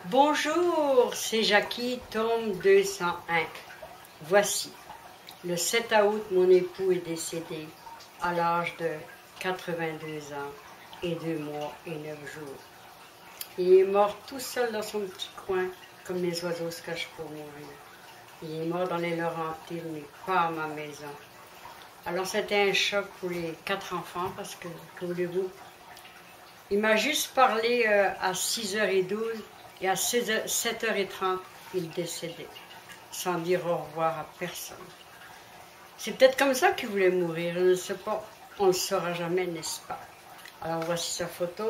Bonjour, c'est Jackie, tome 201. Voici, le 7 août, mon époux est décédé à l'âge de 82 ans et 2 mois et 9 jours. Il est mort tout seul dans son petit coin, comme les oiseaux se cachent pour mourir. Il est mort dans les Laurentides, mais pas à ma maison. Alors c'était un choc pour les 4 enfants, parce que voulez-vous, il m'a juste parlé à 6h12 et à 7h30, il décédait, sans dire au revoir à personne. C'est peut-être comme ça qu'il voulait mourir, je ne sais pas, on ne le saura jamais, n'est-ce pas? Alors voici sa photo.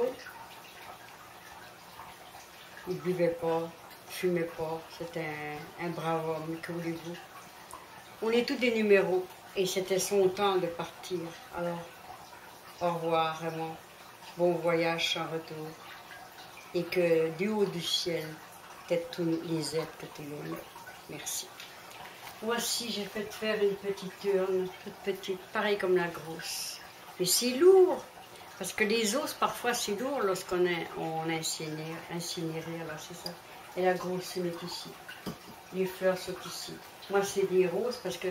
Il ne buvait pas, fumait pas, c'était un brave homme, que voulez-vous. On est tous des numéros, et c'était son temps de partir. Alors, au revoir, Raymond. Bon voyage sans retour. Et que du haut du ciel, peut-être tous les êtres que tu es. Merci. Voici, j'ai fait faire une petite urne, toute petite, pareil comme la grosse. Mais c'est lourd, parce que les os, parfois, c'est lourd lorsqu'on incinéré, alors c'est ça. Et la grosse, elle est ici. Les fleurs sont ici. Moi, c'est des roses, parce que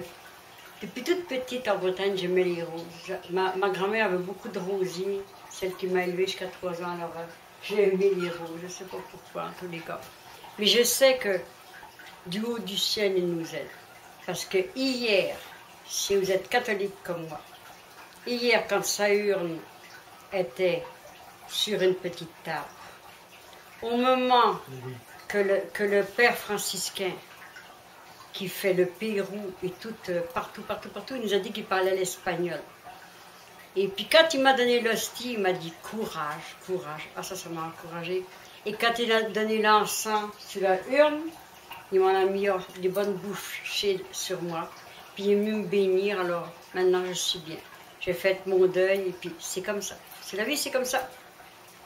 depuis toute petite en Bretagne, j'aimais les roses. Ma grand-mère avait beaucoup de rosiers, celle qui m'a élevée jusqu'à 3 ans, alors j'ai aimé les roses, je ne sais pas pourquoi en tous les cas. Mais je sais que du haut du ciel, il nous aide. Parce que hier, si vous êtes catholique comme moi, hier quand sa urne était sur une petite table, au moment que le père franciscain, qui fait le Pérou et tout, partout, il nous a dit qu'il parlait l'espagnol. Et puis quand il m'a donné l'hostie, il m'a dit courage, courage. Ah ça m'a encouragé. Et quand il a donné l'encens sur la urne, il m'en a mis des bonnes bouchées sur moi. Puis il est venu me bénir, alors maintenant je suis bien. J'ai fait mon deuil et puis c'est comme ça. C'est la vie, c'est comme ça.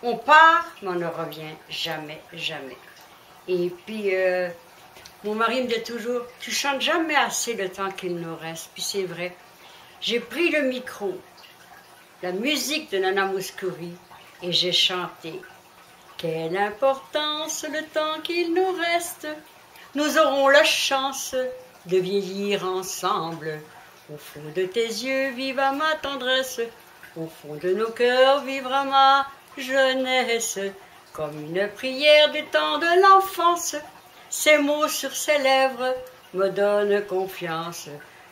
On part, mais on ne revient jamais, jamais. Et puis mon mari me dit toujours, tu chantes jamais assez le temps qu'il nous reste. Puis c'est vrai. J'ai pris le micro, la musique de Nana Mouskouri, et j'ai chanté. Quelle importance le temps qu'il nous reste, nous aurons la chance de vieillir ensemble. Au fond de tes yeux vivra ma tendresse, au fond de nos cœurs vivra ma jeunesse. Comme une prière du temps de l'enfance, ces mots sur ses lèvres me donnent confiance.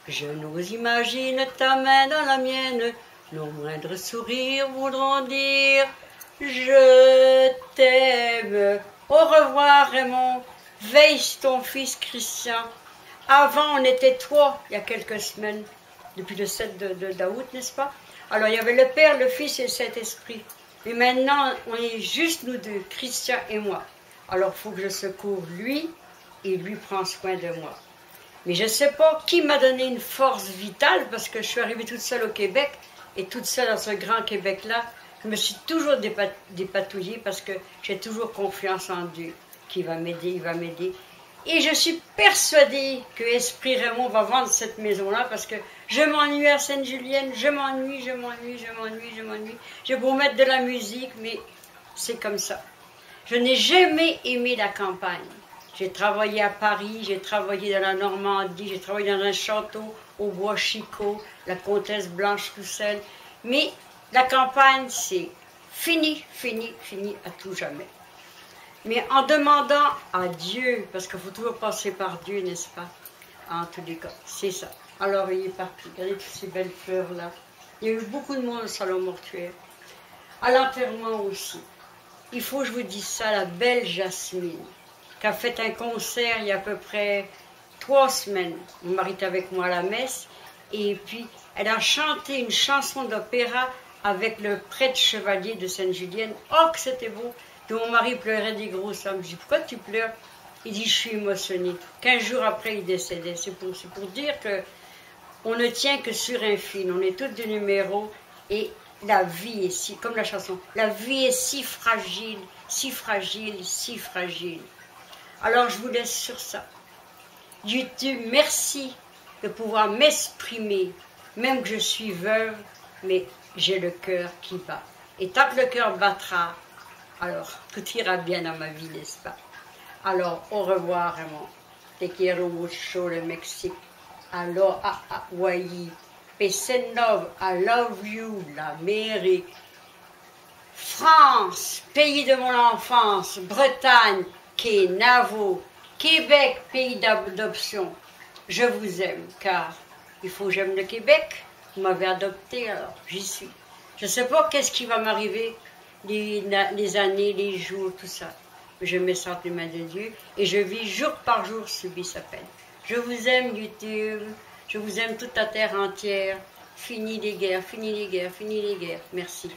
Je nous imagine ta main dans la mienne, nos moindres sourires voudront dire « Je t'aime ». Au revoir Raymond, veille ton fils Christian. Avant on était 3 il y a quelques semaines, depuis le 7 d'août, n'est-ce pas? Alors il y avait le Père, le Fils et le Saint-Esprit. Mais maintenant on est juste nous deux, Christian et moi. Alors il faut que je secours lui et lui prend soin de moi. Mais je ne sais pas qui m'a donné une force vitale parce que je suis arrivée toute seule au Québec et toute seule dans ce grand Québec-là. Je me suis toujours dépatouillée parce que j'ai toujours confiance en Dieu qui va m'aider, il va m'aider. Et je suis persuadée que Esprit Raymond va vendre cette maison-là parce que je m'ennuie à Sainte-Julienne, je m'ennuie. J'ai beau mettre de la musique, mais c'est comme ça. Je n'ai jamais aimé la campagne. J'ai travaillé à Paris, j'ai travaillé dans la Normandie, j'ai travaillé dans un château au Bois-Chicot, la comtesse Blanche-Roussel. Mais la campagne, c'est fini à tout jamais. Mais en demandant à Dieu, parce qu'il faut toujours passer par Dieu, n'est-ce pas? En tous les cas, c'est ça. Alors il est parti. Regardez toutes ces belles fleurs-là. Il y a eu beaucoup de monde au salon mortuaire. À l'enterrement aussi. Il faut que je vous dise ça, la belle Jasmine, qui a fait un concert il y a à peu près 3 semaines. Mon mari était avec moi à la messe. Et puis, elle a chanté une chanson d'opéra avec le prêtre chevalier de Sainte-Julienne. Oh, que c'était beau! Et mon mari pleurait des grosses larmes. Je dis, pourquoi tu pleures? Il dit, je suis émotionné. 15 jours après, il décédait. C'est pour dire que on ne tient que sur un fil. On est tous des numéros. Et la vie est si, comme la chanson, la vie est si fragile, si fragile, si fragile. Alors, je vous laisse sur ça. Dieu, merci de pouvoir m'exprimer, même que je suis veuve, mais j'ai le cœur qui bat. Et tant que le cœur battra, alors tout ira bien dans ma vie, n'est-ce pas? Alors, au revoir, vraiment. Te quiero mucho, le Mexique. Alors, à Hawaii. Peace and love, I love you, l'Amérique. France, pays de mon enfance. Bretagne, Kenavo. Québec, pays d'adoption. Je vous aime, car il faut que j'aime le Québec. Vous m'avez adopté, alors j'y suis. Je ne sais pas qu'est-ce qui va m'arriver, les années, les jours, tout ça. Je mets ça entre les mains de Dieu et je vis jour par jour ce qui s'appelle. Je vous aime, YouTube. Je vous aime toute la terre entière. Fini les guerres, fini les guerres, fini les guerres. Merci.